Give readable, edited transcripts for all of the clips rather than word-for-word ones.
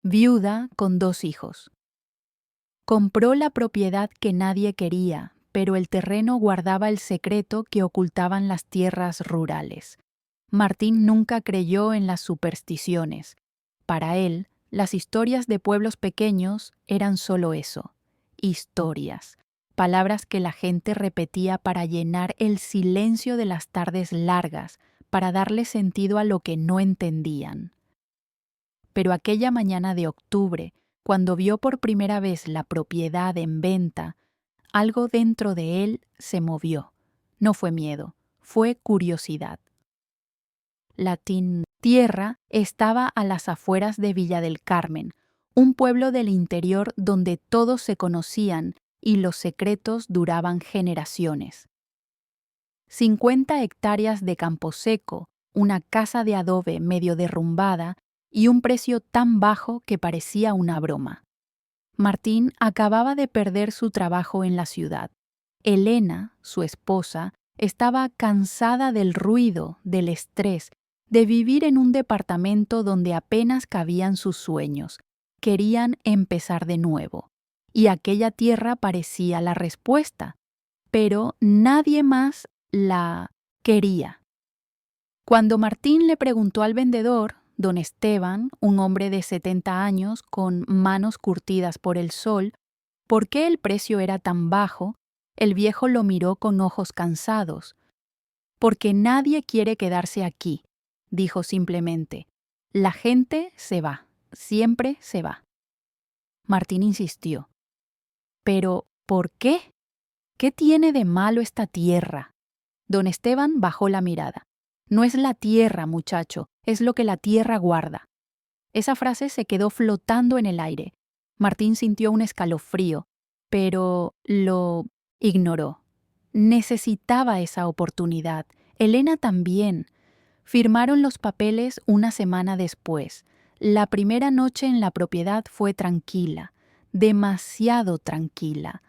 Viuda con 2 hijos. Compró la propiedad que nadie quería, pero el terreno guardaba el secreto que ocultaban las tierras rurales. Martín nunca creyó en las supersticiones. Para él, las historias de pueblos pequeños eran solo eso, historias, palabras que la gente repetía para llenar el silencio de las tardes largas, para darle sentido a lo que no entendían. Pero aquella mañana de octubre, cuando vio por primera vez la propiedad en venta, algo dentro de él se movió. No fue miedo, fue curiosidad. La tierra estaba a las afueras de Villa del Carmen, un pueblo del interior donde todos se conocían y los secretos duraban generaciones. 50 hectáreas de campo seco, una casa de adobe medio derrumbada y un precio tan bajo que parecía una broma. Martín acababa de perder su trabajo en la ciudad. Elena, su esposa, estaba cansada del ruido, del estrés, de vivir en un departamento donde apenas cabían sus sueños. Querían empezar de nuevo. Y aquella tierra parecía la respuesta. Pero nadie más la quería. Cuando Martín le preguntó al vendedor, don Esteban, un hombre de 70 años con manos curtidas por el sol, por qué el precio era tan bajo, el viejo lo miró con ojos cansados. Porque nadie quiere quedarse aquí, dijo simplemente. La gente se va, siempre se va. Martín insistió. Pero, ¿por qué? ¿Qué tiene de malo esta tierra? Don Esteban bajó la mirada. No es la tierra, muchacho, es lo que la tierra guarda. Esa frase se quedó flotando en el aire. Martín sintió un escalofrío, pero lo ignoró. Necesitaba esa oportunidad. Elena también. Firmaron los papeles una semana después. La primera noche en la propiedad fue tranquila, demasiado tranquila.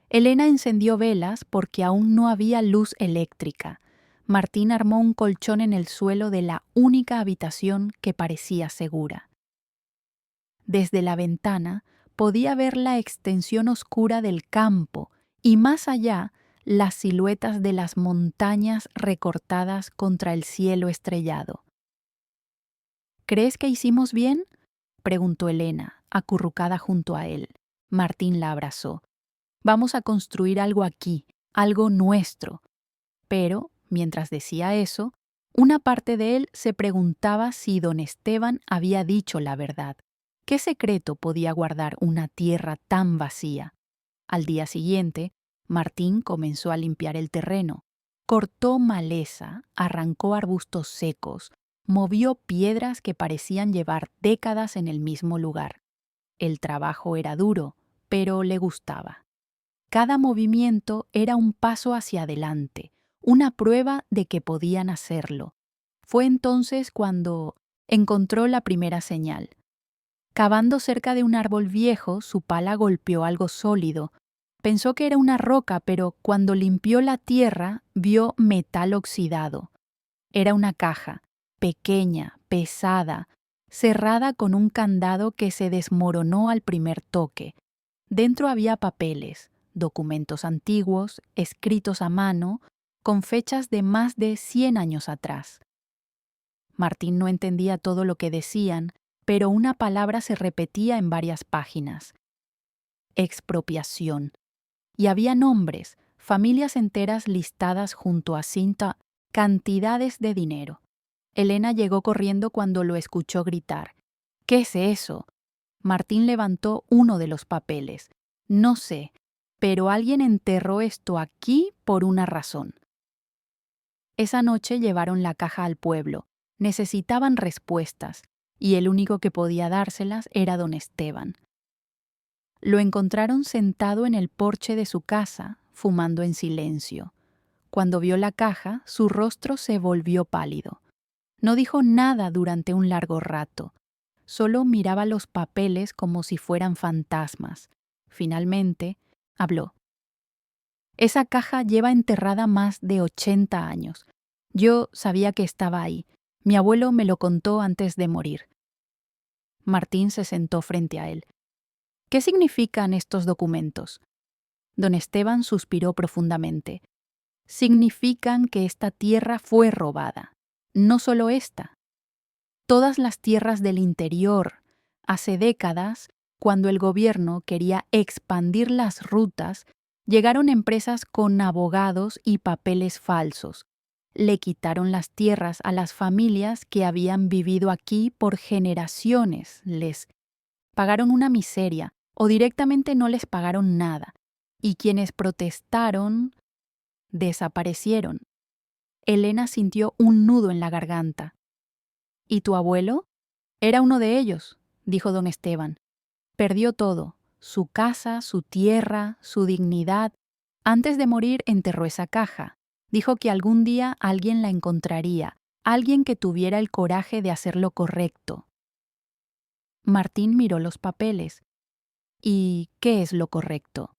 Elena encendió velas porque aún no había luz eléctrica. Martín armó un colchón en el suelo de la única habitación que parecía segura. Desde la ventana podía ver la extensión oscura del campo y más allá las siluetas de las montañas recortadas contra el cielo estrellado. ¿Crees que hicimos bien?, preguntó Elena, acurrucada junto a él. Martín la abrazó. Vamos a construir algo aquí, algo nuestro. Pero, mientras decía eso, una parte de él se preguntaba si don Esteban había dicho la verdad. ¿Qué secreto podía guardar una tierra tan vacía? Al día siguiente, Martín comenzó a limpiar el terreno. Cortó maleza, arrancó arbustos secos, movió piedras que parecían llevar décadas en el mismo lugar. El trabajo era duro, pero le gustaba. Cada movimiento era un paso hacia adelante, una prueba de que podían hacerlo. Fue entonces cuando encontró la primera señal. Cavando cerca de un árbol viejo, su pala golpeó algo sólido. Pensó que era una roca, pero cuando limpió la tierra, vio metal oxidado. Era una caja, pequeña, pesada, cerrada con un candado que se desmoronó al primer toque. Dentro había papeles, documentos antiguos, escritos a mano, con fechas de más de 100 años atrás. Martín no entendía todo lo que decían, pero una palabra se repetía en varias páginas. Expropiación. Y había nombres, familias enteras listadas junto a cantidades de dinero. Elena llegó corriendo cuando lo escuchó gritar. ¿Qué es eso? Martín levantó uno de los papeles. No sé, pero alguien enterró esto aquí por una razón. Esa noche llevaron la caja al pueblo. Necesitaban respuestas, y el único que podía dárselas era don Esteban. Lo encontraron sentado en el porche de su casa, fumando en silencio. Cuando vio la caja, su rostro se volvió pálido. No dijo nada durante un largo rato. Solo miraba los papeles como si fueran fantasmas. Finalmente, habló. Esa caja lleva enterrada más de 80 años. Yo sabía que estaba ahí. Mi abuelo me lo contó antes de morir. Martín se sentó frente a él. ¿Qué significan estos documentos? Don Esteban suspiró profundamente. Significan que esta tierra fue robada. No solo esta. Todas las tierras del interior. Hace décadas, cuando el gobierno quería expandir las rutas, llegaron empresas con abogados y papeles falsos. Le quitaron las tierras a las familias que habían vivido aquí por generaciones. Les pagaron una miseria o directamente no les pagaron nada. Y quienes protestaron desaparecieron. Elena sintió un nudo en la garganta. ¿Y tu abuelo? Era uno de ellos, dijo don Esteban. Perdió todo, su casa, su tierra, su dignidad. Antes de morir enterró esa caja. Dijo que algún día alguien la encontraría, alguien que tuviera el coraje de hacer lo correcto. Martín miró los papeles. ¿Y qué es lo correcto?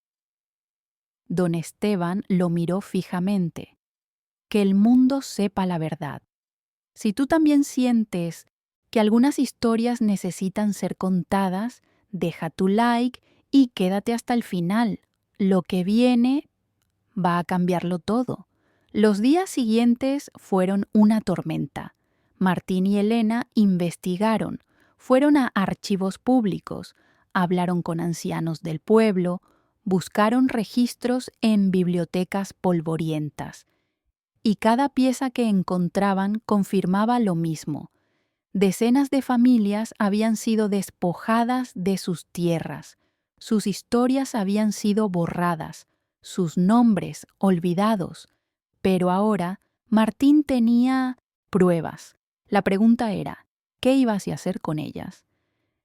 Don Esteban lo miró fijamente. Que el mundo sepa la verdad. Si tú también sientes que algunas historias necesitan ser contadas, deja tu like y quédate hasta el final. Lo que viene va a cambiarlo todo. Los días siguientes fueron una tormenta. Martín y Elena investigaron, fueron a archivos públicos, hablaron con ancianos del pueblo, buscaron registros en bibliotecas polvorientas. Y cada pieza que encontraban confirmaba lo mismo. Decenas de familias habían sido despojadas de sus tierras, sus historias habían sido borradas, sus nombres olvidados. Pero ahora Martín tenía pruebas. La pregunta era, ¿qué ibas a hacer con ellas?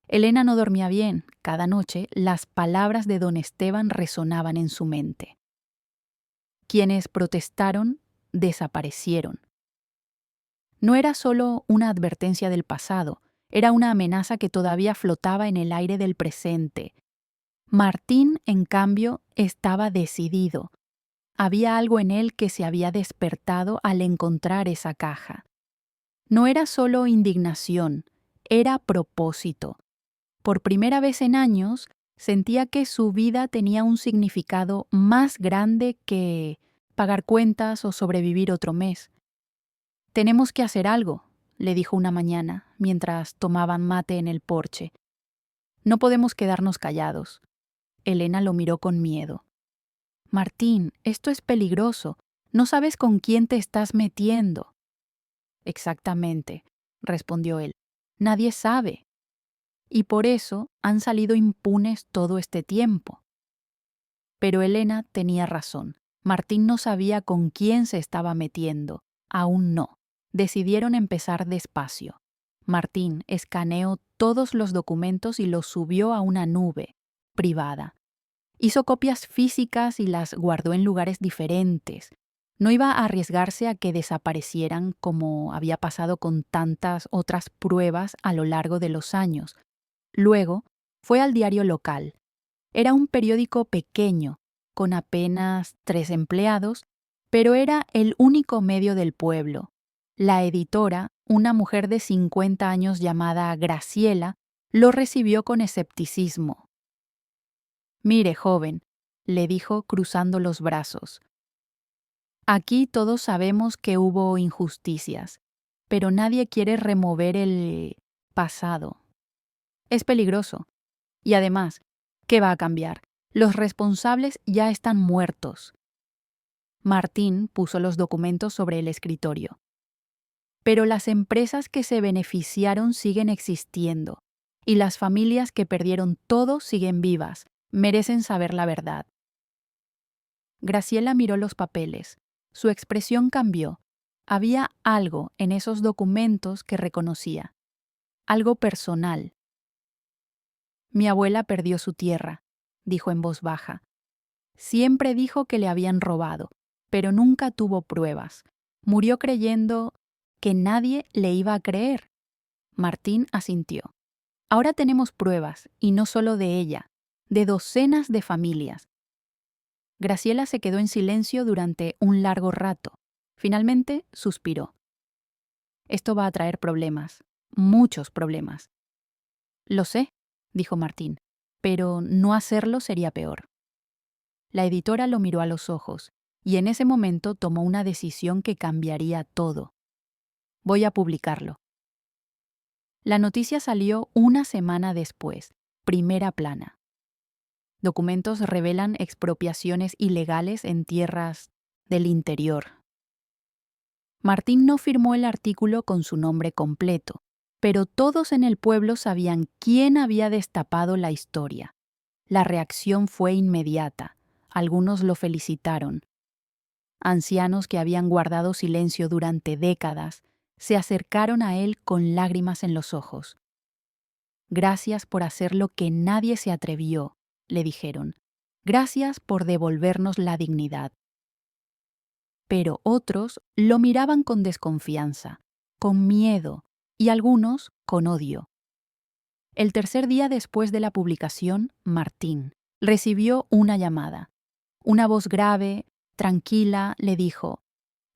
Elena no dormía bien. Cada noche las palabras de don Esteban resonaban en su mente. Quienes protestaron desaparecieron. No era solo una advertencia del pasado, era una amenaza que todavía flotaba en el aire del presente. Martín, en cambio, estaba decidido. Había algo en él que se había despertado al encontrar esa caja. No era solo indignación, era propósito. Por primera vez en años, sentía que su vida tenía un significado más grande que pagar cuentas o sobrevivir otro mes. Tenemos que hacer algo, le dijo una mañana, mientras tomaban mate en el porche. No podemos quedarnos callados. Elena lo miró con miedo. Martín, esto es peligroso. No sabes con quién te estás metiendo. Exactamente, respondió él. Nadie sabe. Y por eso han salido impunes todo este tiempo. Pero Elena tenía razón. Martín no sabía con quién se estaba metiendo. Aún no. Decidieron empezar despacio. Martín escaneó todos los documentos y los subió a una nube privada. Hizo copias físicas y las guardó en lugares diferentes. No iba a arriesgarse a que desaparecieran como había pasado con tantas otras pruebas a lo largo de los años. Luego fue al diario local. Era un periódico pequeño, con apenas 3 empleados, pero era el único medio del pueblo. La editora, una mujer de 50 años llamada Graciela, lo recibió con escepticismo. Mire, joven, le dijo cruzando los brazos. Aquí todos sabemos que hubo injusticias, pero nadie quiere remover el pasado. Es peligroso. Y además, ¿qué va a cambiar? Los responsables ya están muertos. Martín puso los documentos sobre el escritorio. Pero las empresas que se beneficiaron siguen existiendo, y las familias que perdieron todo siguen vivas, merecen saber la verdad. Graciela miró los papeles. Su expresión cambió. Había algo en esos documentos que reconocía. Algo personal. Mi abuela perdió su tierra, dijo en voz baja. Siempre dijo que le habían robado, pero nunca tuvo pruebas. Murió creyendo que nadie le iba a creer. Martín asintió. Ahora tenemos pruebas, y no solo de ella, de docenas de familias. Graciela se quedó en silencio durante un largo rato. Finalmente suspiró. Esto va a traer problemas, muchos problemas. Lo sé, dijo Martín, pero no hacerlo sería peor. La editora lo miró a los ojos, y en ese momento tomó una decisión que cambiaría todo. Voy a publicarlo. La noticia salió una semana después, primera plana. Documentos revelan expropiaciones ilegales en tierras del interior. Martín no firmó el artículo con su nombre completo, pero todos en el pueblo sabían quién había destapado la historia. La reacción fue inmediata. Algunos lo felicitaron. Ancianos que habían guardado silencio durante décadas se acercaron a él con lágrimas en los ojos. Gracias por hacer lo que nadie se atrevió, le dijeron. Gracias por devolvernos la dignidad. Pero otros lo miraban con desconfianza, con miedo y algunos con odio. El tercer día después de la publicación, Martín recibió una llamada. Una voz grave, tranquila, le dijo: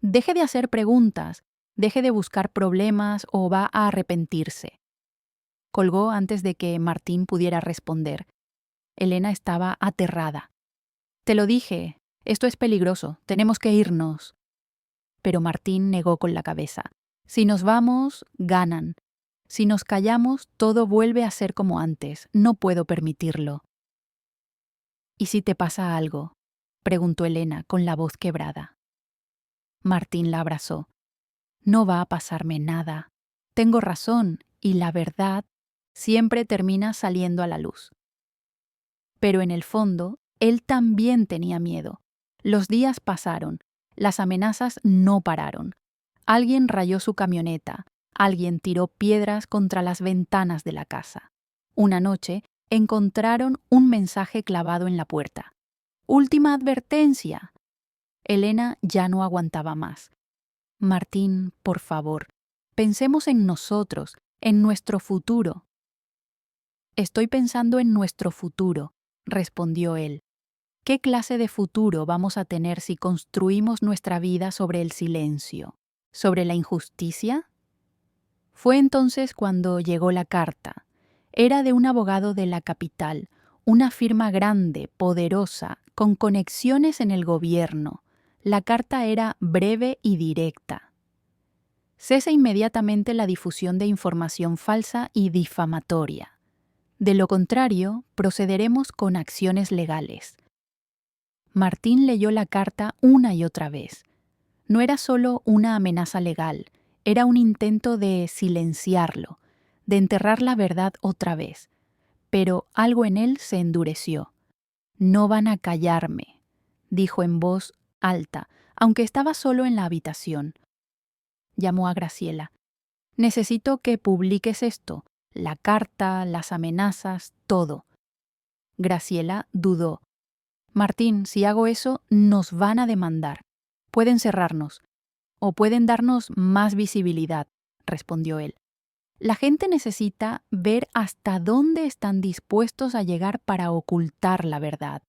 «Deje de hacer preguntas, deje de buscar problemas o va a arrepentirse». Colgó antes de que Martín pudiera responder. Elena estaba aterrada. «Te lo dije, esto es peligroso, tenemos que irnos». Pero Martín negó con la cabeza. «Si nos vamos, ganan. Si nos callamos, todo vuelve a ser como antes. No puedo permitirlo». «¿Y si te pasa algo?», preguntó Elena con la voz quebrada. Martín la abrazó. «No va a pasarme nada. Tengo razón y la verdad siempre termina saliendo a la luz». Pero en el fondo, él también tenía miedo. Los días pasaron. Las amenazas no pararon. Alguien rayó su camioneta. Alguien tiró piedras contra las ventanas de la casa. Una noche, encontraron un mensaje clavado en la puerta. «Última advertencia». Elena ya no aguantaba más. «Martín, por favor, pensemos en nosotros, en nuestro futuro». «Estoy pensando en nuestro futuro», respondió él. «¿Qué clase de futuro vamos a tener si construimos nuestra vida sobre el silencio? ¿Sobre la injusticia?». Fue entonces cuando llegó la carta. Era de un abogado de la capital, una firma grande, poderosa, con conexiones en el gobierno. La carta era breve y directa. «Cese inmediatamente la difusión de información falsa y difamatoria. De lo contrario, procederemos con acciones legales». Martín leyó la carta una y otra vez. No era solo una amenaza legal, era un intento de silenciarlo, de enterrar la verdad otra vez. Pero algo en él se endureció. «No van a callarme», dijo en voz alta, aunque estaba solo en la habitación. Llamó a Graciela. «Necesito que publiques esto, la carta, las amenazas, todo». Graciela dudó. «Martín, si hago eso, nos van a demandar. Pueden cerrarnos. O pueden darnos más visibilidad», respondió él. «La gente necesita ver hasta dónde están dispuestos a llegar para ocultar la verdad».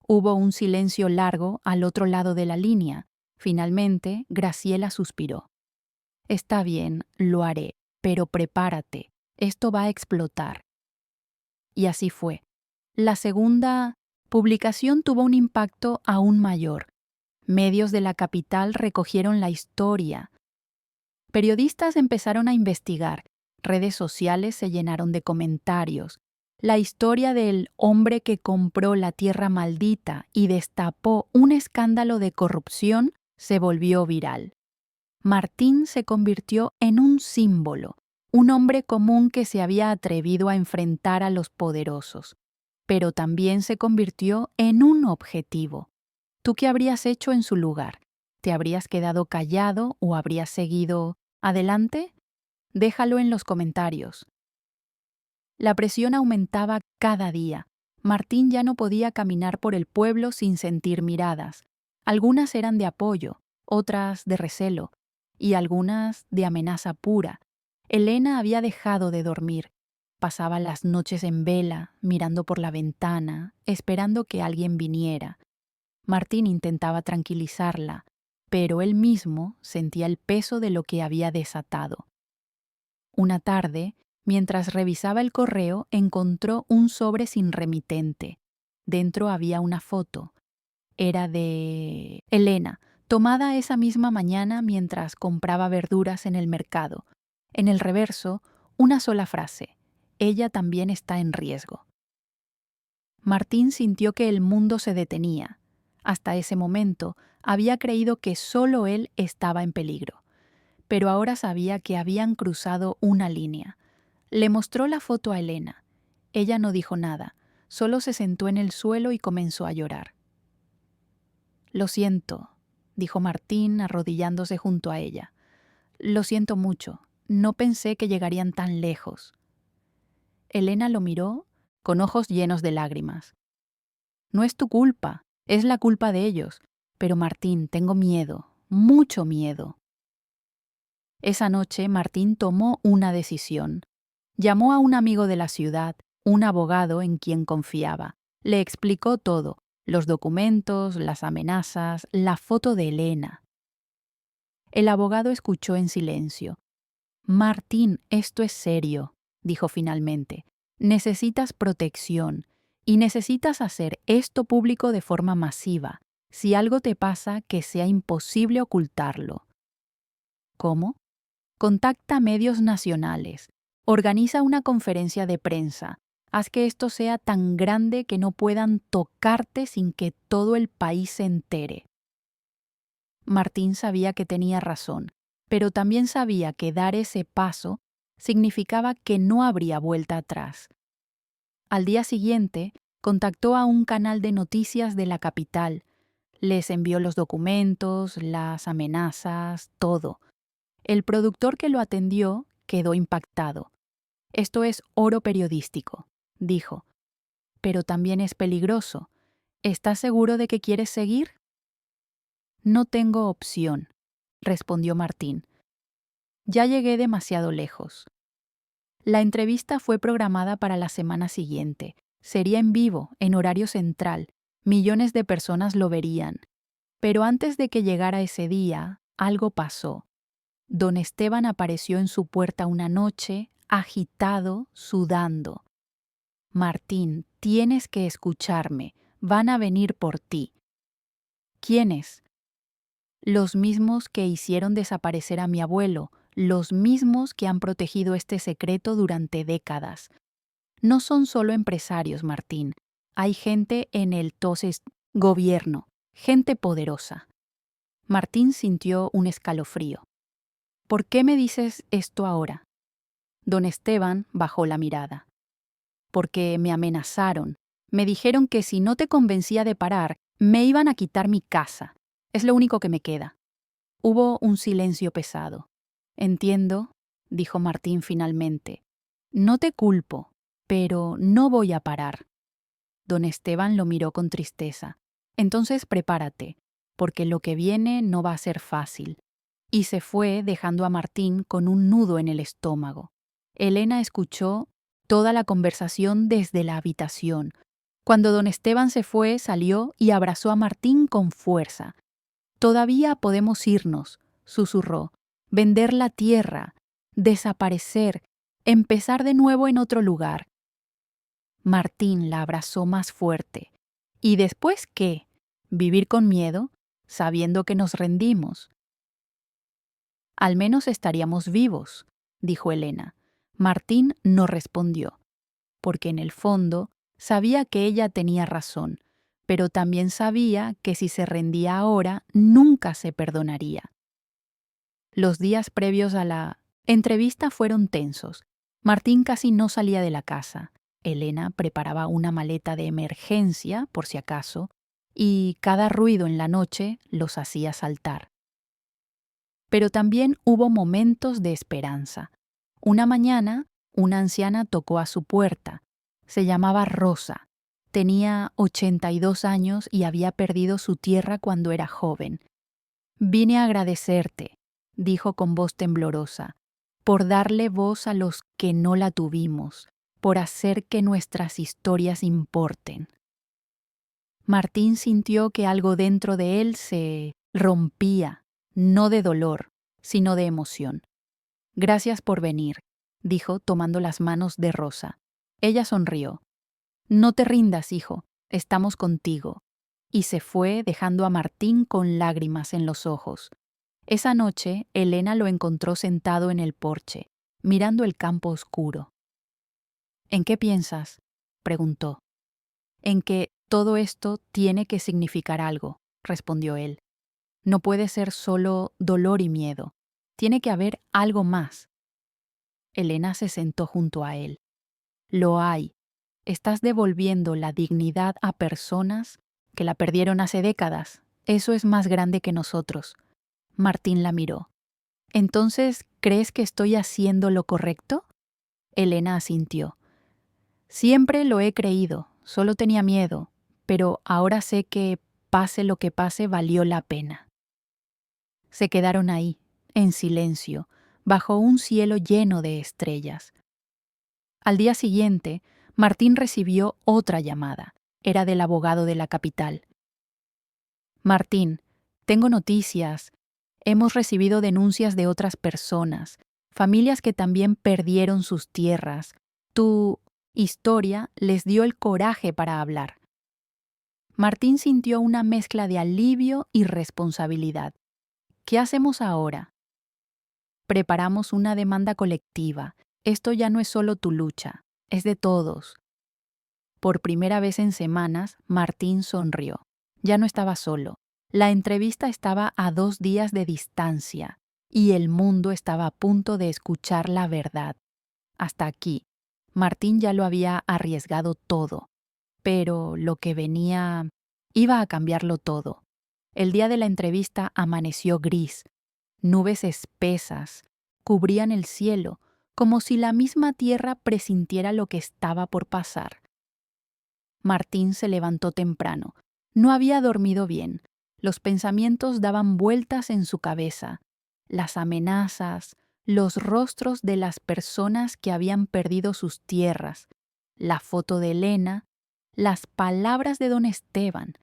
Hubo un silencio largo al otro lado de la línea. Finalmente, Graciela suspiró. «Está bien, lo haré, pero prepárate. Esto va a explotar». Y así fue. La segunda publicación tuvo un impacto aún mayor. Medios de la capital recogieron la historia. Periodistas empezaron a investigar. Redes sociales se llenaron de comentarios. La historia del hombre que compró la tierra maldita y destapó un escándalo de corrupción se volvió viral. Martín se convirtió en un símbolo, un hombre común que se había atrevido a enfrentar a los poderosos, pero también se convirtió en un objetivo. ¿Tú qué habrías hecho en su lugar? ¿Te habrías quedado callado o habrías seguido adelante? Déjalo en los comentarios. La presión aumentaba cada día. Martín ya no podía caminar por el pueblo sin sentir miradas. Algunas eran de apoyo, otras de recelo, y algunas de amenaza pura. Elena había dejado de dormir. Pasaba las noches en vela, mirando por la ventana, esperando que alguien viniera. Martín intentaba tranquilizarla, pero él mismo sentía el peso de lo que había desatado. Una tarde, Mientras revisaba el correo, encontró un sobre sin remitente. Dentro había una foto. Era de Elena, tomada esa misma mañana mientras compraba verduras en el mercado. En el reverso, una sola frase: ella también está en riesgo. Martín sintió que el mundo se detenía. Hasta ese momento había creído que solo él estaba en peligro, pero ahora sabía que habían cruzado una línea. Le mostró la foto a Elena. Ella no dijo nada, solo se sentó en el suelo y comenzó a llorar. «Lo siento», dijo Martín arrodillándose junto a ella. «Lo siento mucho. No pensé que llegarían tan lejos». Elena lo miró con ojos llenos de lágrimas. «No es tu culpa, es la culpa de ellos. Pero Martín, tengo miedo, mucho miedo». Esa noche Martín tomó una decisión. Llamó a un amigo de la ciudad, un abogado en quien confiaba. Le explicó todo: los documentos, las amenazas, la foto de Elena. El abogado escuchó en silencio. «Martín, esto es serio», dijo finalmente. «Necesitas protección y necesitas hacer esto público de forma masiva. Si algo te pasa, que sea imposible ocultarlo». «¿Cómo?». «Contacta medios nacionales. Organiza una conferencia de prensa. Haz que esto sea tan grande que no puedan tocarte sin que todo el país se entere». Martín sabía que tenía razón, pero también sabía que dar ese paso significaba que no habría vuelta atrás. Al día siguiente, contactó a un canal de noticias de la capital. Les envió los documentos, las amenazas, todo. El productor que lo atendió quedó impactado. «Esto es oro periodístico», dijo. «Pero también es peligroso. ¿Estás seguro de que quieres seguir?». «No tengo opción», respondió Martín. «Ya llegué demasiado lejos». La entrevista fue programada para la semana siguiente. Sería en vivo, en horario central. Millones de personas lo verían. Pero antes de que llegara ese día, algo pasó. Don Esteban apareció en su puerta una noche, agitado, sudando. «Martín, tienes que escucharme. Van a venir por ti». «¿Quiénes?». «Los mismos que hicieron desaparecer a mi abuelo, los mismos que han protegido este secreto durante décadas. No son solo empresarios, Martín. Hay gente en el gobierno, gente poderosa». Martín sintió un escalofrío. «¿Por qué me dices esto ahora?». Don Esteban bajó la mirada. «Porque me amenazaron. Me dijeron que si no te convencía de parar, me iban a quitar mi casa. Es lo único que me queda». Hubo un silencio pesado. «Entiendo», dijo Martín finalmente. «No te culpo, pero no voy a parar». Don Esteban lo miró con tristeza. «Entonces prepárate, porque lo que viene no va a ser fácil». Y se fue dejando a Martín con un nudo en el estómago. Elena escuchó toda la conversación desde la habitación. Cuando don Esteban se fue, salió y abrazó a Martín con fuerza. «Todavía podemos irnos», susurró. «Vender la tierra, desaparecer, empezar de nuevo en otro lugar». Martín la abrazó más fuerte. «¿Y después qué? ¿Vivir con miedo, sabiendo que nos rendimos?». «Al menos estaríamos vivos», dijo Elena. Martín no respondió, porque en el fondo sabía que ella tenía razón, pero también sabía que si se rendía ahora, nunca se perdonaría. Los días previos a la entrevista fueron tensos. Martín casi no salía de la casa. Elena preparaba una maleta de emergencia, por si acaso, y cada ruido en la noche los hacía saltar. Pero también hubo momentos de esperanza. Una mañana, una anciana tocó a su puerta. Se llamaba Rosa. Tenía 82 años y había perdido su tierra cuando era joven. «Vine a agradecerte», dijo con voz temblorosa, «por darle voz a los que no la tuvimos, por hacer que nuestras historias importen». Martín sintió que algo dentro de él se rompía, no de dolor, sino de emoción. «Gracias por venir. dijo tomando las manos de Rosa. Ella sonrió. No te rindas, hijo, estamos contigo. Y se fue dejando a Martín con lágrimas en los ojos. Esa noche, Elena lo encontró sentado en el porche, mirando el campo oscuro. ¿En qué piensas?, preguntó. En que todo esto tiene que significar algo, respondió él. No puede ser solo dolor y miedo. Tiene que haber algo más. Elena se sentó junto a él. Lo hay. Estás devolviendo la dignidad a personas que la perdieron hace décadas. Eso es más grande que nosotros. Martín la miró. ¿Entonces crees que estoy haciendo lo correcto? Elena asintió. Siempre lo he creído, solo tenía miedo, pero ahora sé que, pase lo que pase, valió la pena. Se quedaron ahí, en silencio, bajo un cielo lleno de estrellas. Al día siguiente, Martín recibió otra llamada. Era del abogado de la capital. Martín, tengo noticias. Hemos recibido denuncias de otras personas, familias que también perdieron sus tierras. Tu historia les dio el coraje para hablar. Martín sintió una mezcla de alivio y responsabilidad. ¿Qué hacemos ahora? Preparamos una demanda colectiva. Esto ya no es solo tu lucha, es de todos. Por primera vez en semanas, Martín sonrió. Ya no estaba solo. La entrevista estaba a 2 días de distancia y el mundo estaba a punto de escuchar la verdad. Hasta aquí, Martín ya lo había arriesgado todo, pero lo que venía iba a cambiarlo todo. El día de la entrevista amaneció gris. Nubes espesas cubrían el cielo, como si la misma tierra presintiera lo que estaba por pasar. Martín se levantó temprano. No había dormido bien. Los pensamientos daban vueltas en su cabeza. Las amenazas, los rostros de las personas que habían perdido sus tierras, la foto de Elena, las palabras de don Esteban.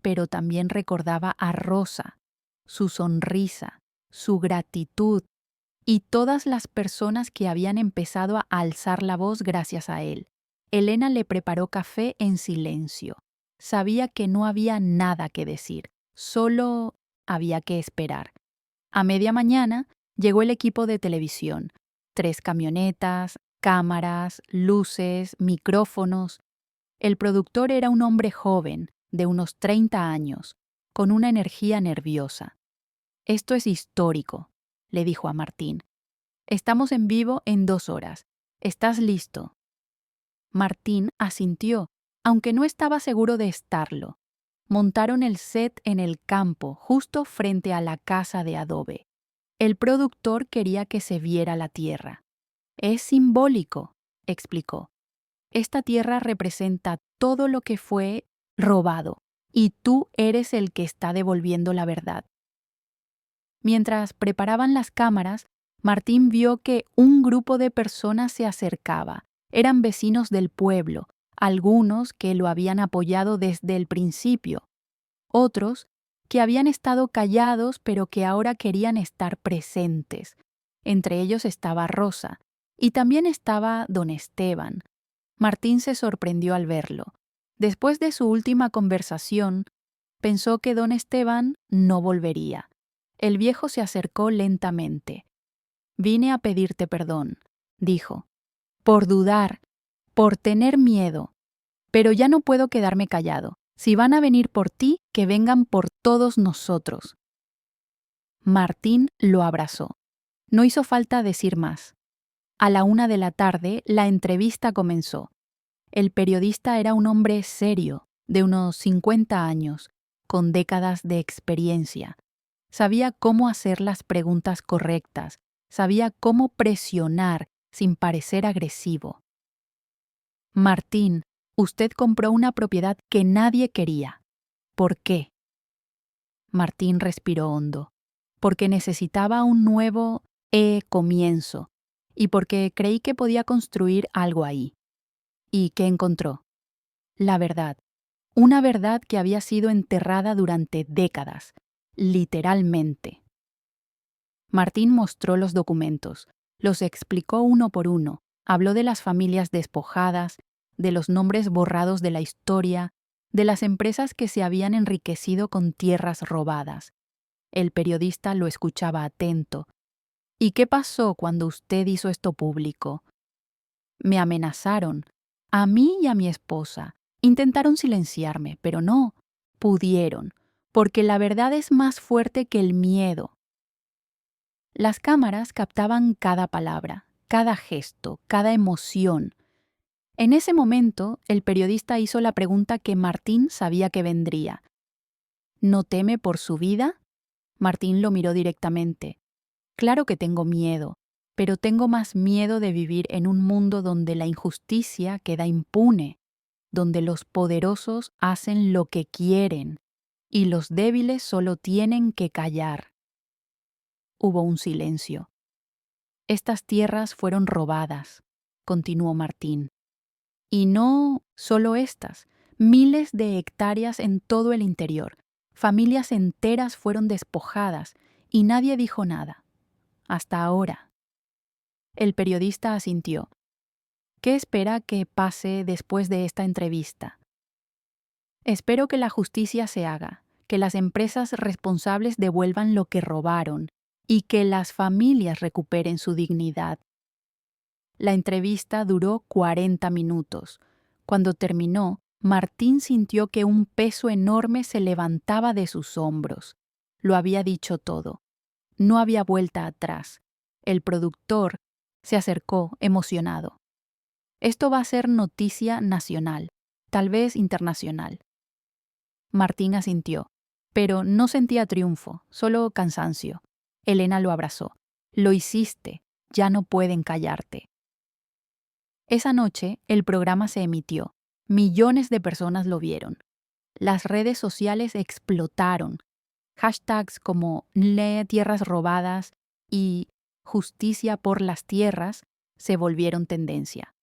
Pero también recordaba a Rosa, su sonrisa, su gratitud y todas las personas que habían empezado a alzar la voz gracias a él. Elena le preparó café en silencio. Sabía que no había nada que decir, solo había que esperar. A media mañana llegó el equipo de televisión. 3 camionetas, cámaras, luces, micrófonos. El productor era un hombre joven, de unos 30 años, con una energía nerviosa. Esto es histórico, le dijo a Martín. Estamos en vivo en 2 horas. ¿Estás listo? Martín asintió, aunque no estaba seguro de estarlo. Montaron el set en el campo, justo frente a la casa de adobe. El productor quería que se viera la tierra. Es simbólico, explicó. Esta tierra representa todo lo que fue robado, y tú eres el que está devolviendo la verdad. Mientras preparaban las cámaras, Martín vio que un grupo de personas se acercaba. Eran vecinos del pueblo, algunos que lo habían apoyado desde el principio, otros que habían estado callados pero que ahora querían estar presentes. Entre ellos estaba Rosa, y también estaba don Esteban. Martín se sorprendió al verlo. Después de su última conversación, pensó que don Esteban no volvería. El viejo se acercó lentamente. «Vine a pedirte perdón», dijo, «por dudar, por tener miedo. Pero ya no puedo quedarme callado. Si van a venir por ti, que vengan por todos nosotros». Martín lo abrazó. No hizo falta decir más. A la 1 de la tarde, la entrevista comenzó. El periodista era un hombre serio, de unos 50 años, con décadas de experiencia. Sabía cómo hacer las preguntas correctas, sabía cómo presionar sin parecer agresivo. «Martín, usted compró una propiedad que nadie quería. ¿Por qué?» Martín respiró hondo. Porque necesitaba un nuevo comienzo y porque creí que podía construir algo ahí. ¿Y qué encontró? La verdad. Una verdad que había sido enterrada durante décadas, literalmente. Martín mostró los documentos. Los explicó uno por uno. Habló de las familias despojadas, de los nombres borrados de la historia, de las empresas que se habían enriquecido con tierras robadas. El periodista lo escuchaba atento. ¿Y qué pasó cuando usted hizo esto público? Me amenazaron, a mí y a mi esposa. Intentaron silenciarme, pero no pudieron, porque la verdad es más fuerte que el miedo. Las cámaras captaban cada palabra, cada gesto, cada emoción. En ese momento, el periodista hizo la pregunta que Martín sabía que vendría. ¿No teme por su vida? Martín lo miró directamente. Claro que tengo miedo, pero tengo más miedo de vivir en un mundo donde la injusticia queda impune, donde los poderosos hacen lo que quieren y los débiles solo tienen que callar. Hubo un silencio. Estas tierras fueron robadas, continuó Martín. Y no solo estas, miles de hectáreas en todo el interior. Familias enteras fueron despojadas y nadie dijo nada. Hasta ahora. El periodista asintió. ¿Qué espera que pase después de esta entrevista? Espero que la justicia se haga, que las empresas responsables devuelvan lo que robaron y que las familias recuperen su dignidad. La entrevista duró 40 minutos. Cuando terminó, Martín sintió que un peso enorme se levantaba de sus hombros. Lo había dicho todo. No había vuelta atrás. El productor se acercó emocionado. Esto va a ser noticia nacional, tal vez internacional. Martín asintió, pero no sentía triunfo, solo cansancio. Elena lo abrazó. Lo hiciste, ya no pueden callarte. Esa noche, el programa se emitió. Millones de personas lo vieron. Las redes sociales explotaron. Hashtags como "Lee tierras robadas" y "Justicia por las tierras" se volvieron tendencia.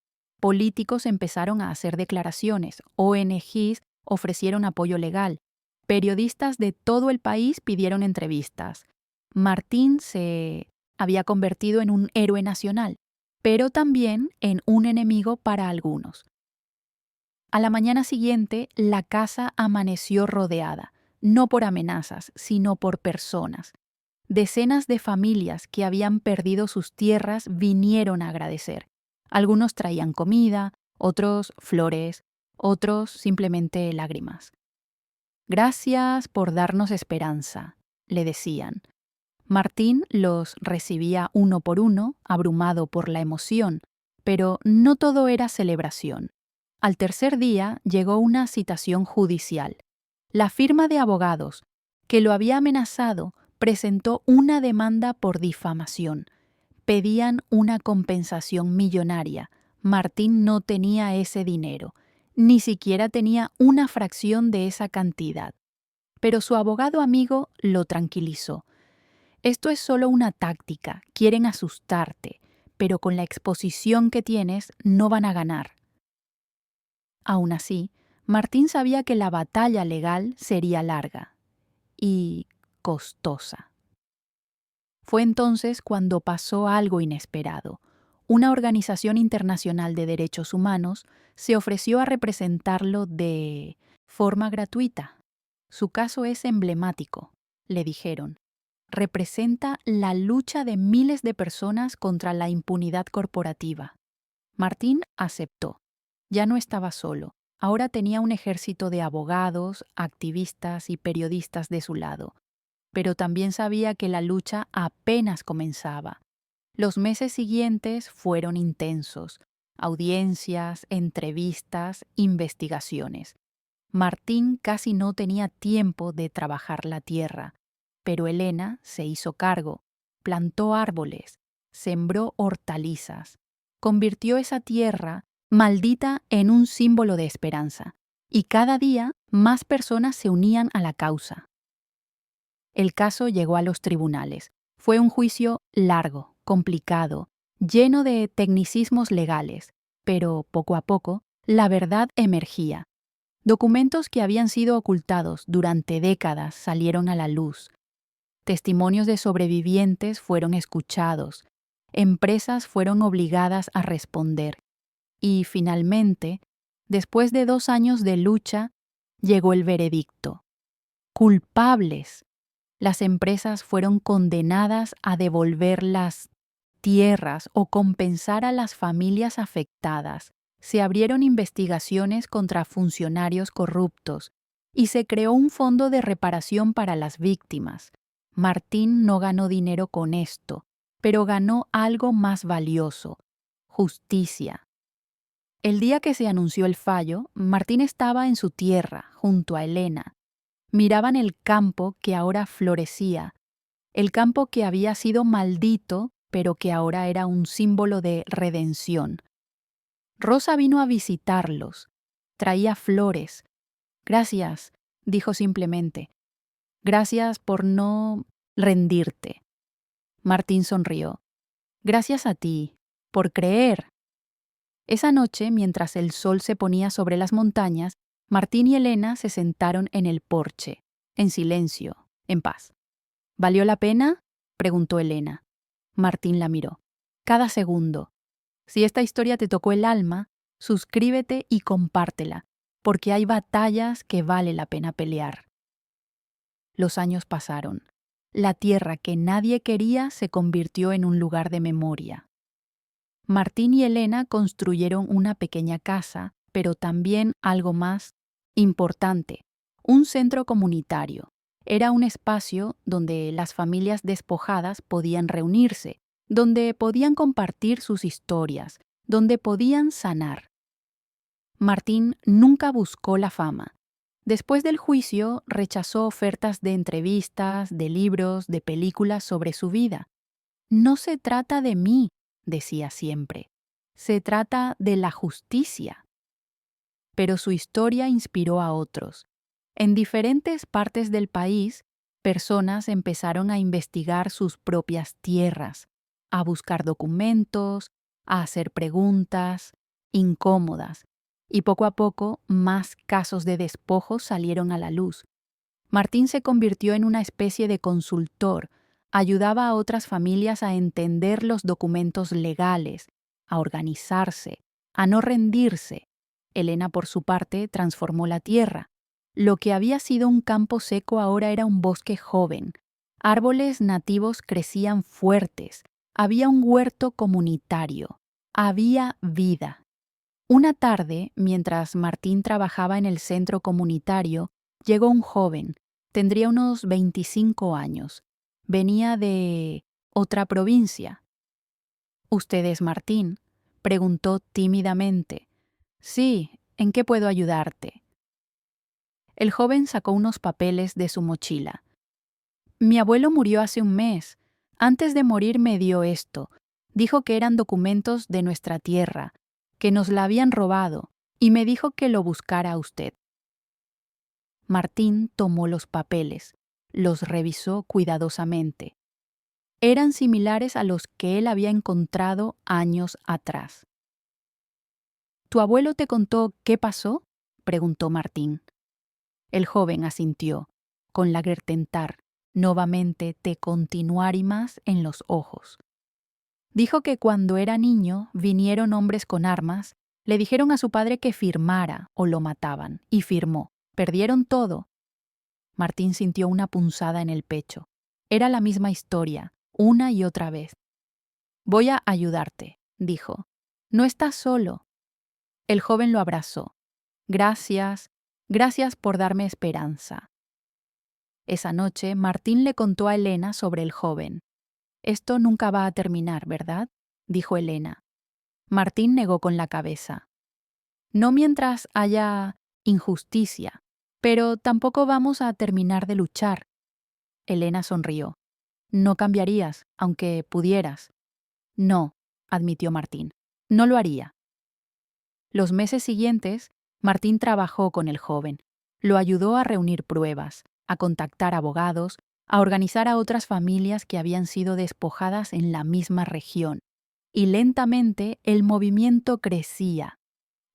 Políticos empezaron a hacer declaraciones, ONGs ofrecieron apoyo legal, periodistas de todo el país pidieron entrevistas. Martín se había convertido en un héroe nacional, pero también en un enemigo para algunos. A la mañana siguiente, la casa amaneció rodeada, no por amenazas, sino por personas. Decenas de familias que habían perdido sus tierras vinieron a agradecer. Algunos traían comida, otros flores, otros simplemente lágrimas. Gracias por darnos esperanza, le decían. Martín los recibía uno por uno, abrumado por la emoción, pero no todo era celebración. Al tercer día llegó una citación judicial. La firma de abogados, que lo había amenazado, presentó una demanda por difamación. Pedían una compensación millonaria. Martín no tenía ese dinero, ni siquiera tenía una fracción de esa cantidad. Pero su abogado amigo lo tranquilizó. Esto es solo una táctica, quieren asustarte, pero con la exposición que tienes no van a ganar. Aún así, Martín sabía que la batalla legal sería larga y costosa. Fue entonces cuando pasó algo inesperado. Una organización internacional de derechos humanos se ofreció a representarlo de forma gratuita. Su caso es emblemático, le dijeron. Representa la lucha de miles de personas contra la impunidad corporativa. Martín aceptó. Ya no estaba solo. Ahora tenía un ejército de abogados, activistas y periodistas de su lado. Pero también sabía que la lucha apenas comenzaba. Los meses siguientes fueron intensos. Audiencias, entrevistas, investigaciones. Martín casi no tenía tiempo de trabajar la tierra, pero Elena se hizo cargo, plantó árboles, sembró hortalizas, convirtió esa tierra maldita en un símbolo de esperanza, y cada día más personas se unían a la causa. El caso llegó a los tribunales. Fue un juicio largo, complicado, lleno de tecnicismos legales, pero poco a poco la verdad emergía. Documentos que habían sido ocultados durante décadas salieron a la luz. Testimonios de sobrevivientes fueron escuchados. empresas fueron obligadas a responder. Y finalmente, después de 2 años de lucha, llegó el veredicto. Culpables. Las empresas fueron condenadas a devolver las tierras o compensar a las familias afectadas. Se abrieron investigaciones contra funcionarios corruptos y se creó un fondo de reparación para las víctimas. Martín no ganó dinero con esto, pero ganó algo más valioso: justicia. El día que se anunció el fallo, Martín estaba en su tierra, junto a Elena. Miraban el campo que ahora florecía, el campo que había sido maldito, pero que ahora era un símbolo de redención. Rosa vino a visitarlos. Traía flores. Gracias, dijo simplemente. Gracias por no rendirte. Martín sonrió. Gracias a ti, por creer. Esa noche, mientras el sol se ponía sobre las montañas, Martín y Elena se sentaron en el porche, en silencio, en paz. ¿Valió la pena?, preguntó Elena. Martín la miró. Cada segundo. Si esta historia te tocó el alma, suscríbete y compártela, porque hay batallas que vale la pena pelear. Los años pasaron. La tierra que nadie quería se convirtió en un lugar de memoria. Martín y Elena construyeron una pequeña casa, pero también algo más importante: un centro comunitario. Era un espacio donde las familias despojadas podían reunirse, donde podían compartir sus historias, donde podían sanar. Martín nunca buscó la fama. Después del juicio, rechazó ofertas de entrevistas, de libros, de películas sobre su vida. No se trata de mí, decía siempre. Se trata de la justicia. Pero su historia inspiró a otros. En diferentes partes del país, personas empezaron a investigar sus propias tierras, a buscar documentos, a hacer preguntas incómodas, y poco a poco más casos de despojos salieron a la luz. Martín se convirtió en una especie de consultor, ayudaba a otras familias a entender los documentos legales, a organizarse, a no rendirse. Elena, por su parte, transformó la tierra. Lo que había sido un campo seco ahora era un bosque joven. Árboles nativos crecían fuertes. Había un huerto comunitario. Había vida. Una tarde, mientras Martín trabajaba en el centro comunitario, llegó un joven. Tendría unos 25 años. Venía de otra provincia. ¿Usted es Martín?, preguntó tímidamente. Sí, ¿en qué puedo ayudarte? El joven sacó unos papeles de su mochila. Mi abuelo murió hace un mes. Antes de morir me dio esto. Dijo que eran documentos de nuestra tierra, que nos la habían robado, y me dijo que lo buscara a usted. Martín tomó los papeles, los revisó cuidadosamente. Eran similares a los que él había encontrado años atrás. ¿Tu abuelo te contó qué pasó?, preguntó Martín. El joven asintió, con lagertentar, nuevamente te continuarimas en los ojos. Dijo que cuando era niño vinieron hombres con armas, le dijeron a su padre que firmara o lo mataban, y firmó. Perdieron todo. Martín sintió una punzada en el pecho. Era la misma historia, una y otra vez. Voy a ayudarte, dijo. No estás solo. El joven lo abrazó. Gracias, gracias por darme esperanza. Esa noche, Martín le contó a Elena sobre el joven. Esto nunca va a terminar, ¿verdad?, dijo Elena. Martín negó con la cabeza. No mientras haya injusticia, pero tampoco vamos a terminar de luchar. Elena sonrió. No cambiarías, aunque pudieras. No, admitió Martín. No lo haría. Los meses siguientes, Martín trabajó con el joven. Lo ayudó a reunir pruebas, a contactar abogados, a organizar a otras familias que habían sido despojadas en la misma región. Y lentamente el movimiento crecía.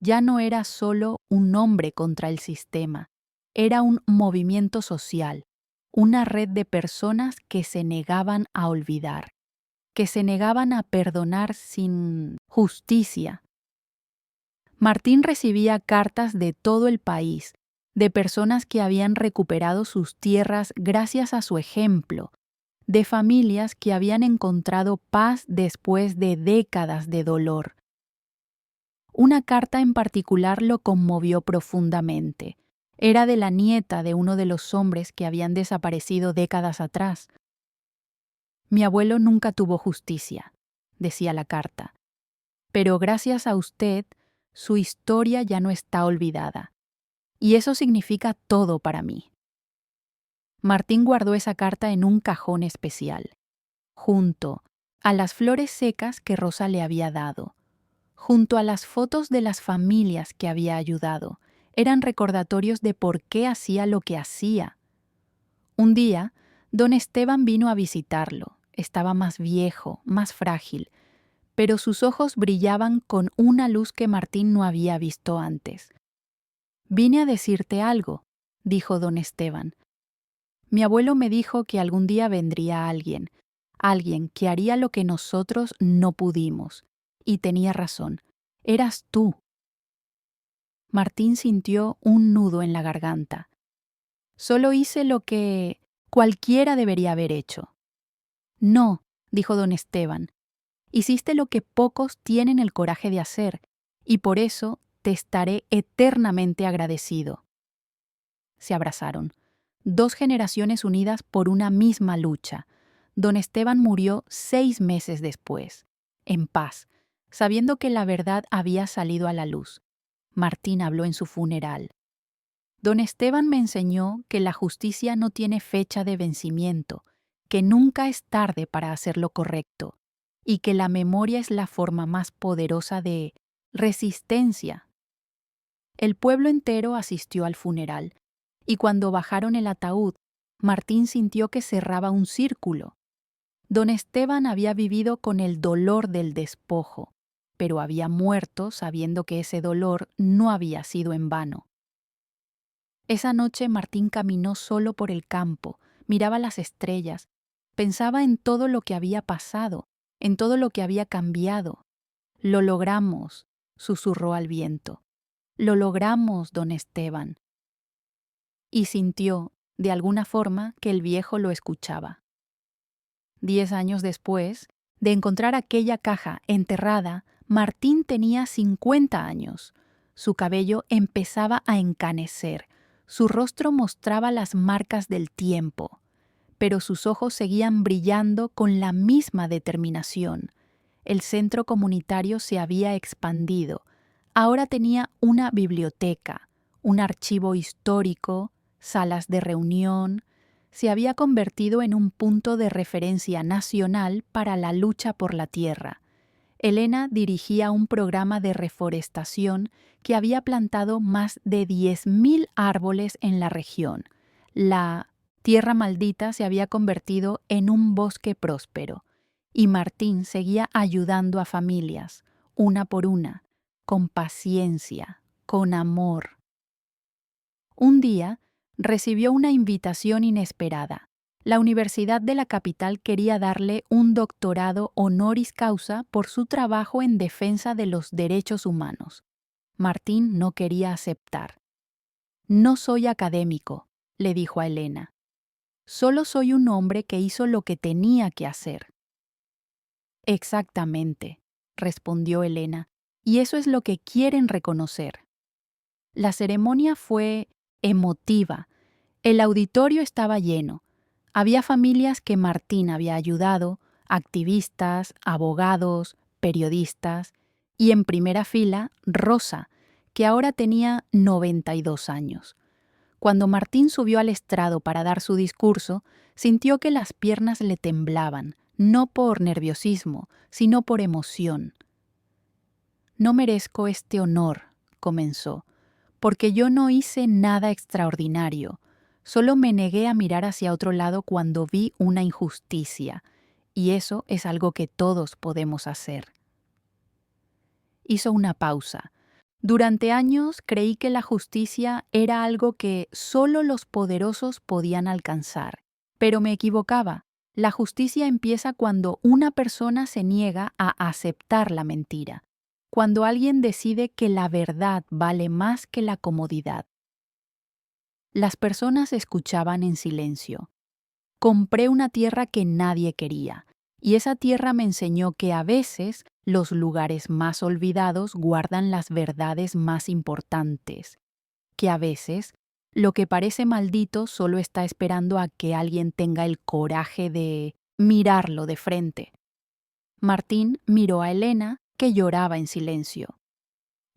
Ya no era solo un hombre contra el sistema, era un movimiento social, una red de personas que se negaban a olvidar. que se negaban a perdonar sin justicia. Martín recibía cartas de todo el país, de personas que habían recuperado sus tierras gracias a su ejemplo, de familias que habían encontrado paz después de décadas de dolor. Una carta en particular lo conmovió profundamente. Era de la nieta de uno de los hombres que habían desaparecido décadas atrás. Mi abuelo nunca tuvo justicia, decía la carta, pero gracias a usted, su historia ya no está olvidada. Y eso significa todo para mí. Martín guardó esa carta en un cajón especial, junto a las flores secas que Rosa le había dado, junto a las fotos de las familias que había ayudado. Eran recordatorios de por qué hacía lo que hacía. Un día, don Esteban vino a visitarlo. Estaba más viejo, más frágil, pero sus ojos brillaban con una luz que Martín no había visto antes. «Vine a decirte algo», dijo don Esteban. «Mi abuelo me dijo que algún día vendría alguien que haría lo que nosotros no pudimos. Y tenía razón. Eras tú». Martín sintió un nudo en la garganta. «Solo hice lo que cualquiera debería haber hecho». «No», dijo don Esteban. «Hiciste lo que pocos tienen el coraje de hacer, y por eso te estaré eternamente agradecido». Se abrazaron. 2 generaciones unidas por una misma lucha. Don Esteban murió 6 meses después, en paz, sabiendo que la verdad había salido a la luz. Martín habló en su funeral. Don Esteban me enseñó que la justicia no tiene fecha de vencimiento, que nunca es tarde para hacer lo correcto, y que la memoria es la forma más poderosa de resistencia. El pueblo entero asistió al funeral, y cuando bajaron el ataúd, Martín sintió que cerraba un círculo. Don Esteban había vivido con el dolor del despojo, pero había muerto sabiendo que ese dolor no había sido en vano. Esa noche Martín caminó solo por el campo, miraba las estrellas, pensaba en todo lo que había pasado, en todo lo que había cambiado. «Lo logramos», susurró al viento. «Lo logramos, don Esteban». Y sintió, de alguna forma, que el viejo lo escuchaba. 10 años después de encontrar aquella caja enterrada, Martín tenía 50 años. Su cabello empezaba a encanecer, su rostro mostraba las marcas del tiempo, pero sus ojos seguían brillando con la misma determinación. El centro comunitario se había expandido. Ahora tenía una biblioteca, un archivo histórico, salas de reunión. Se había convertido en un punto de referencia nacional para la lucha por la tierra. Elena dirigía un programa de reforestación que había plantado más de 10.000 árboles en la región. La tierra maldita se había convertido en un bosque próspero, y Martín seguía ayudando a familias, una por una, con paciencia, con amor. Un día, recibió una invitación inesperada. La Universidad de la capital quería darle un doctorado honoris causa por su trabajo en defensa de los derechos humanos. Martín no quería aceptar. «No soy académico», le dijo a Elena. «Solo soy un hombre que hizo lo que tenía que hacer». «Exactamente», respondió Elena, «y eso es lo que quieren reconocer». La ceremonia fue emotiva. El auditorio estaba lleno. Había familias que Martín había ayudado, activistas, abogados, periodistas, y en primera fila, Rosa, que ahora tenía 92 años. Cuando Martín subió al estrado para dar su discurso, sintió que las piernas le temblaban, no por nerviosismo, sino por emoción. «No merezco este honor», comenzó, «porque yo no hice nada extraordinario. Solo me negué a mirar hacia otro lado cuando vi una injusticia, y eso es algo que todos podemos hacer». Hizo una pausa. «Durante años creí que la justicia era algo que solo los poderosos podían alcanzar, pero me equivocaba. La justicia empieza cuando una persona se niega a aceptar la mentira, cuando alguien decide que la verdad vale más que la comodidad. Las personas escuchaban en silencio. Compré una tierra que nadie quería, y esa tierra me enseñó que a veces los lugares más olvidados guardan las verdades más importantes, que a veces lo que parece maldito solo está esperando a que alguien tenga el coraje de mirarlo de frente. Martín miró a Elena, que lloraba en silencio.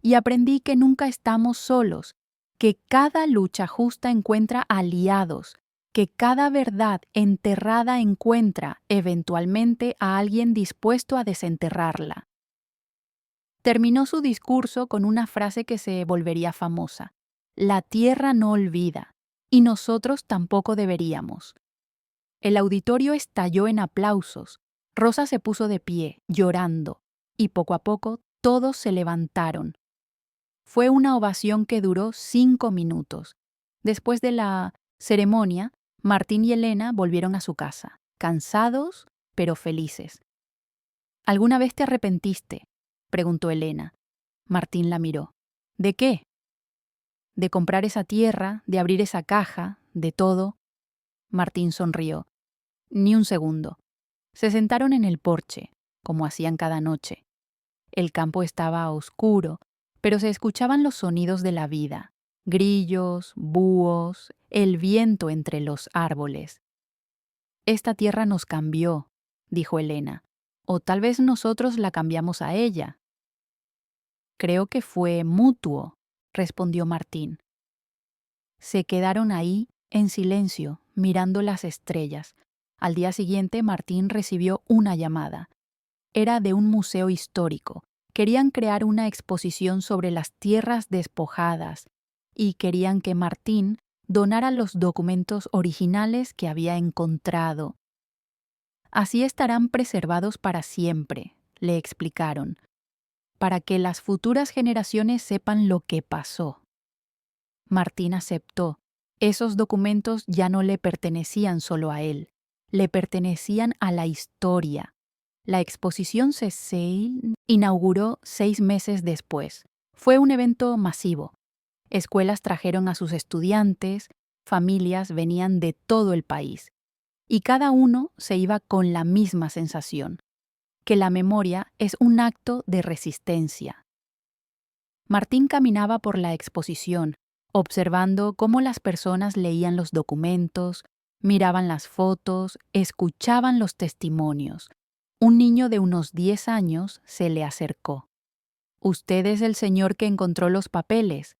Y aprendí que nunca estamos solos, que cada lucha justa encuentra aliados, que cada verdad enterrada encuentra eventualmente a alguien dispuesto a desenterrarla. Terminó su discurso con una frase que se volvería famosa: la tierra no olvida, y nosotros tampoco deberíamos. El auditorio estalló en aplausos. Rosa se puso de pie, llorando, y poco a poco todos se levantaron. Fue una ovación que duró 5 minutos. Después de la ceremonia, Martín y Elena volvieron a su casa, cansados pero felices. ¿Alguna vez te arrepentiste?, preguntó Elena. Martín la miró. ¿De qué? De comprar esa tierra, de abrir esa caja, de todo. Martín sonrió. Ni un segundo. Se sentaron en el porche, como hacían cada noche. El campo estaba oscuro, pero se escuchaban los sonidos de la vida: grillos, búhos, el viento entre los árboles. Esta tierra nos cambió, dijo Elena, o tal vez nosotros la cambiamos a ella. Creo que fue mutuo, respondió Martín. Se quedaron ahí, en silencio, mirando las estrellas. Al día siguiente, Martín recibió una llamada. Era de un museo histórico. Querían crear una exposición sobre las tierras despojadas y querían que Martín donara los documentos originales que había encontrado. Así estarán preservados para siempre, le explicaron, para que las futuras generaciones sepan lo que pasó. Martín aceptó. Esos documentos ya no le pertenecían solo a él, le pertenecían a la historia. La exposición se inauguró 6 meses después. Fue un evento masivo. Escuelas trajeron a sus estudiantes, familias venían de todo el país, y cada uno se iba con la misma sensación: que la memoria es un acto de resistencia. Martín caminaba por la exposición, observando cómo las personas leían los documentos, miraban las fotos, escuchaban los testimonios. Un niño de unos 10 años se le acercó. ¿Usted es el señor que encontró los papeles?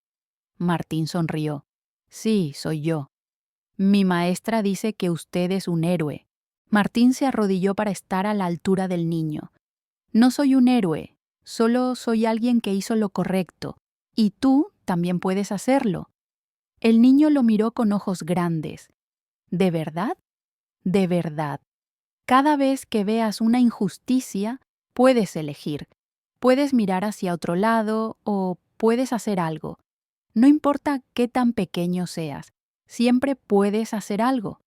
Martín sonrió. Sí, soy yo. Mi maestra dice que usted es un héroe. Martín se arrodilló para estar a la altura del niño. No soy un héroe, solo soy alguien que hizo lo correcto, y tú también puedes hacerlo. El niño lo miró con ojos grandes. ¿De verdad? De verdad. Cada vez que veas una injusticia, puedes elegir. Puedes mirar hacia otro lado o puedes hacer algo. No importa qué tan pequeño seas, siempre puedes hacer algo.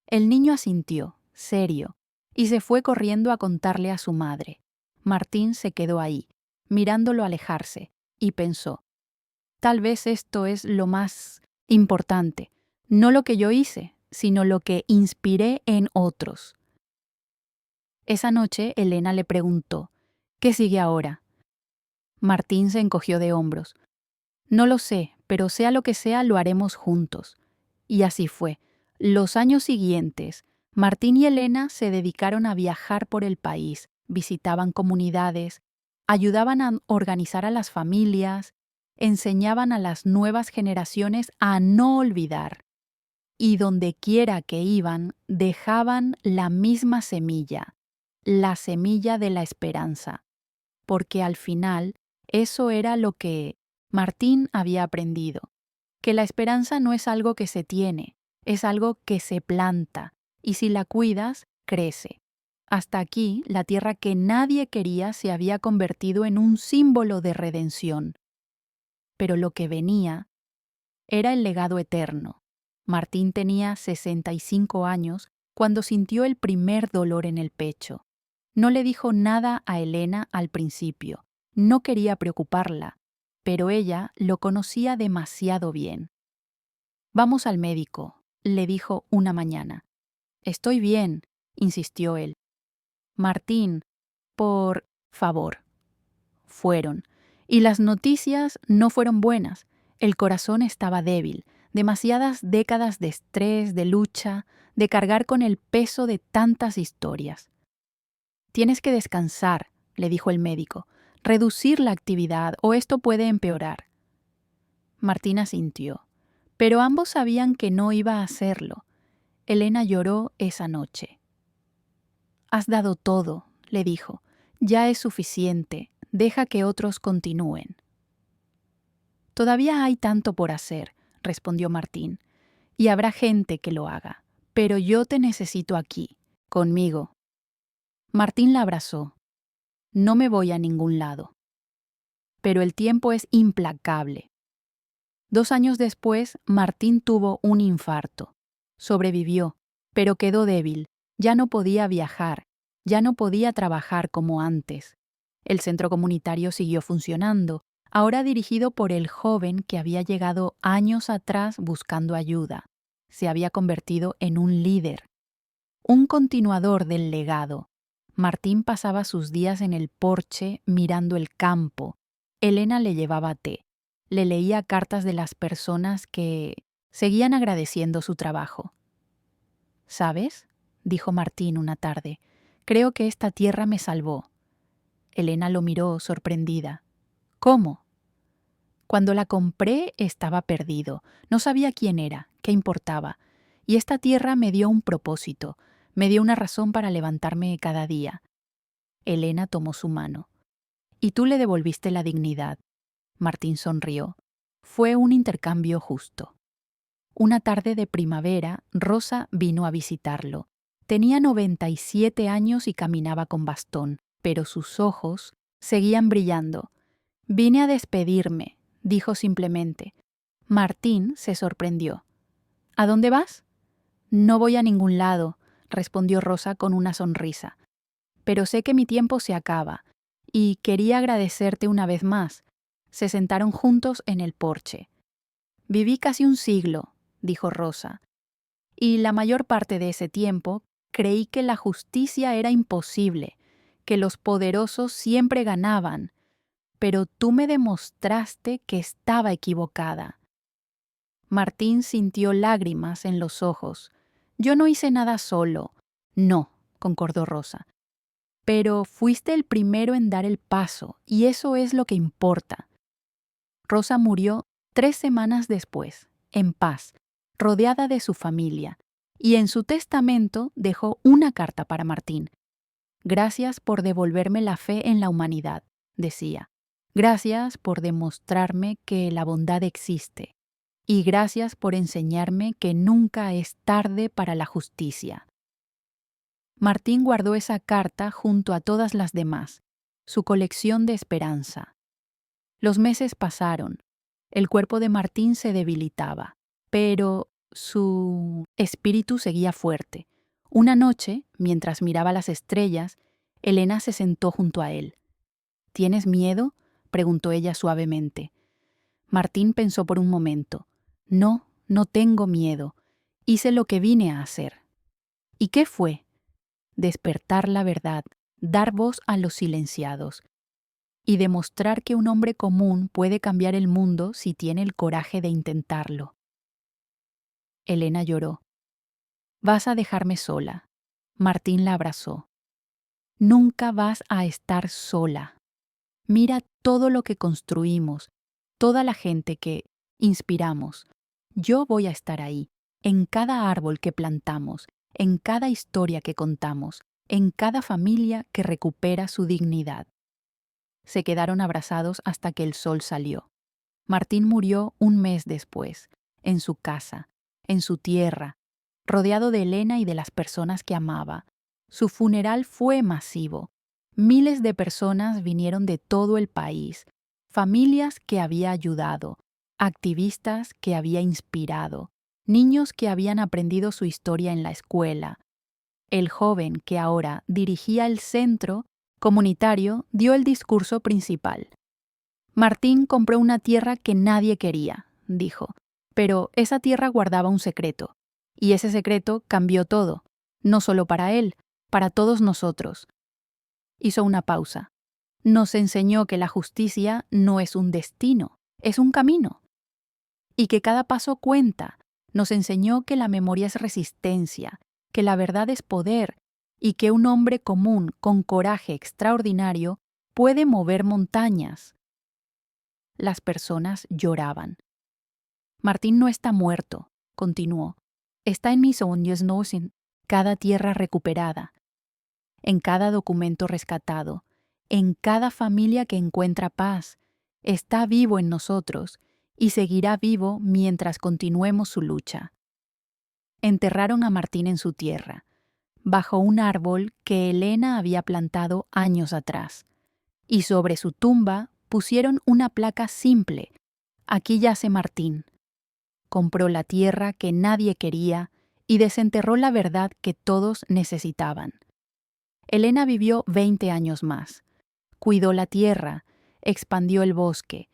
El niño asintió, serio, y se fue corriendo a contarle a su madre. Martín se quedó ahí, mirándolo alejarse, y pensó: tal vez esto es lo más importante, no lo que yo hice, sino lo que inspiré en otros. Esa noche Elena le preguntó: ¿qué sigue ahora? Martín se encogió de hombros. No lo sé, pero sea lo que sea, lo haremos juntos. Y así fue. Los años siguientes, Martín y Elena se dedicaron a viajar por el país, visitaban comunidades, ayudaban a organizar a las familias, enseñaban a las nuevas generaciones a no olvidar. Y donde quiera que iban, dejaban la misma semilla, la semilla de la esperanza, porque al final eso era lo que Martín había aprendido, que la esperanza no es algo que se tiene, es algo que se planta, y si la cuidas, crece. Hasta aquí, la tierra que nadie quería se había convertido en un símbolo de redención. Pero lo que venía era el legado eterno. Martín tenía 65 años cuando sintió el primer dolor en el pecho. No le dijo nada a Elena al principio. No quería preocuparla, pero ella lo conocía demasiado bien. «Vamos al médico», le dijo una mañana. «Estoy bien», insistió él. «Martín, por favor». Fueron. Y las noticias no fueron buenas. El corazón estaba débil. Demasiadas décadas de estrés, de lucha, de cargar con el peso de tantas historias. «Tienes que descansar», le dijo el médico. «Reducir la actividad o esto puede empeorar». Martín asintió. Pero ambos sabían que no iba a hacerlo. Elena lloró esa noche. «Has dado todo», le dijo. «Ya es suficiente. Deja que otros continúen». «Todavía hay tanto por hacer», respondió Martín. «Y habrá gente que lo haga. Pero yo te necesito aquí, conmigo». Martín la abrazó. «No me voy a ningún lado». Pero el tiempo es implacable. 2 años después, Martín tuvo un infarto. Sobrevivió, pero quedó débil. Ya no podía viajar, ya no podía trabajar como antes. El centro comunitario siguió funcionando, ahora dirigido por el joven que había llegado años atrás buscando ayuda. Se había convertido en un líder, un continuador del legado. Martín pasaba sus días en el porche mirando el campo. Elena le llevaba té. Le leía cartas de las personas que seguían agradeciendo su trabajo. «¿Sabes?», dijo Martín una tarde, «creo que esta tierra me salvó». Elena lo miró sorprendida. «¿Cómo?». «Cuando la compré estaba perdido. No sabía quién era, qué importaba. Y esta tierra me dio un propósito, me dio una razón para levantarme cada día». Elena tomó su mano. «Y tú le devolviste la dignidad». Martín sonrió. Fue un intercambio justo. Una tarde de primavera, Rosa vino a visitarlo. Tenía 97 años y caminaba con bastón, pero sus ojos seguían brillando. «Vine a despedirme», dijo simplemente. Martín se sorprendió. «¿A dónde vas?». «No voy a ningún lado», respondió Rosa con una sonrisa. «Pero sé que mi tiempo se acaba, y quería agradecerte una vez más». Se sentaron juntos en el porche. «Viví casi un siglo», dijo Rosa, «y la mayor parte de ese tiempo creí que la justicia era imposible, que los poderosos siempre ganaban, pero tú me demostraste que estaba equivocada». Martín sintió lágrimas en los ojos. «Yo no hice nada solo». «No», concordó Rosa, «pero fuiste el primero en dar el paso, y eso es lo que importa». Rosa murió 3 semanas después, en paz, rodeada de su familia, y en su testamento dejó una carta para Martín. «Gracias por devolverme la fe en la humanidad», decía. «Gracias por demostrarme que la bondad existe. Y gracias por enseñarme que nunca es tarde para la justicia». Martín guardó esa carta junto a todas las demás, su colección de esperanza. Los meses pasaron. El cuerpo de Martín se debilitaba, pero su espíritu seguía fuerte. Una noche, mientras miraba las estrellas, Elena se sentó junto a él. «¿Tienes miedo?», preguntó ella suavemente. Martín pensó por un momento. «No, no tengo miedo. Hice lo que vine a hacer». «¿Y qué fue?». «Despertar la verdad, dar voz a los silenciados, y demostrar que un hombre común puede cambiar el mundo si tiene el coraje de intentarlo». Elena lloró. «Vas a dejarme sola». Martín la abrazó. «Nunca vas a estar sola. Mira todo lo que construimos, toda la gente que inspiramos. Yo voy a estar ahí, en cada árbol que plantamos, en cada historia que contamos, en cada familia que recupera su dignidad». Se quedaron abrazados hasta que el sol salió. Martín murió un mes después, en su casa, en su tierra, rodeado de Elena y de las personas que amaba. Su funeral fue masivo. Miles de personas vinieron de todo el país, familias que había ayudado, activistas que había inspirado, niños que habían aprendido su historia en la escuela, El joven que ahora dirigía el centro comunitario dio el discurso principal. Martín compró una tierra que nadie quería, dijo, pero esa tierra guardaba un secreto, y ese secreto cambió todo, no solo para él, para todos nosotros. Hizo una pausa. Nos enseñó que la justicia no es un destino, es un camino, y que cada paso cuenta. Nos enseñó que la memoria es resistencia, que la verdad es poder, y que un hombre común con coraje extraordinario puede mover montañas. Las personas lloraban. Martín no está muerto, continuó. Está en mis sueños, en cada tierra recuperada, en cada documento rescatado, en cada familia que encuentra paz. Está vivo en nosotros y seguirá vivo mientras continuemos su lucha. Enterraron a Martín en su tierra, bajo un árbol que Elena había plantado años atrás, y sobre su tumba pusieron una placa simple: aquí yace Martín. Compró la tierra que nadie quería y desenterró la verdad que todos necesitaban. Elena vivió 20 años más. Cuidó la tierra, expandió el bosque,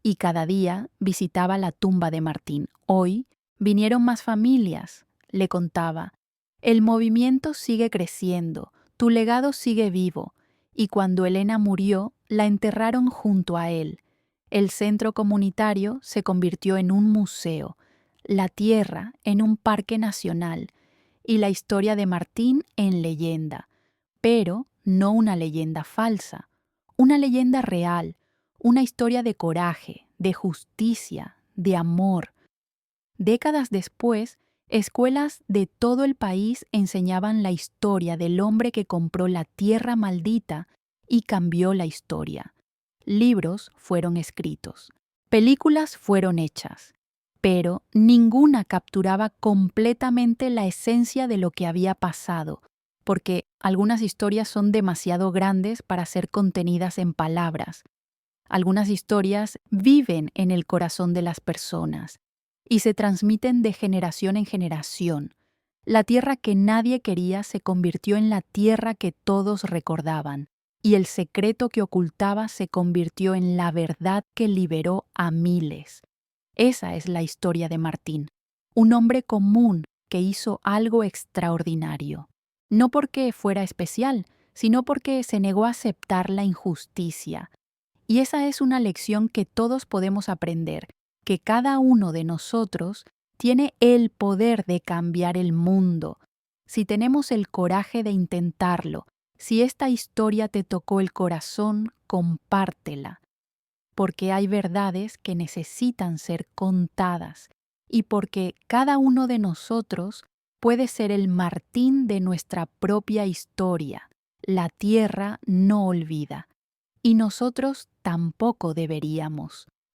y cada día visitaba la tumba de Martín. Hoy vinieron más familias, le contaba. El movimiento sigue creciendo, tu legado sigue vivo, y cuando Elena murió, la enterraron junto a él. El centro comunitario se convirtió en un museo, la tierra en un parque nacional, y la historia de Martín en leyenda, pero no una leyenda falsa, una leyenda real, una historia de coraje, de justicia, de amor. Décadas después, escuelas de todo el país enseñaban la historia del hombre que compró la tierra maldita y cambió la historia. Libros fueron escritos, películas fueron hechas, pero ninguna capturaba completamente la esencia de lo que había pasado, porque algunas historias son demasiado grandes para ser contenidas en palabras. Algunas historias viven en el corazón de las personas y se transmiten de generación en generación. La tierra que nadie quería se convirtió en la tierra que todos recordaban, y el secreto que ocultaba se convirtió en la verdad que liberó a miles. Esa es la historia de Martín, un hombre común que hizo algo extraordinario. No porque fuera especial, sino porque se negó a aceptar la injusticia. Y esa es una lección que todos podemos aprender, que cada uno de nosotros tiene el poder de cambiar el mundo. Si tenemos el coraje de intentarlo, si esta historia te tocó el corazón, compártela. Porque hay verdades que necesitan ser contadas y porque cada uno de nosotros puede ser el Martín de nuestra propia historia. La tierra no olvida y nosotros tampoco deberíamos.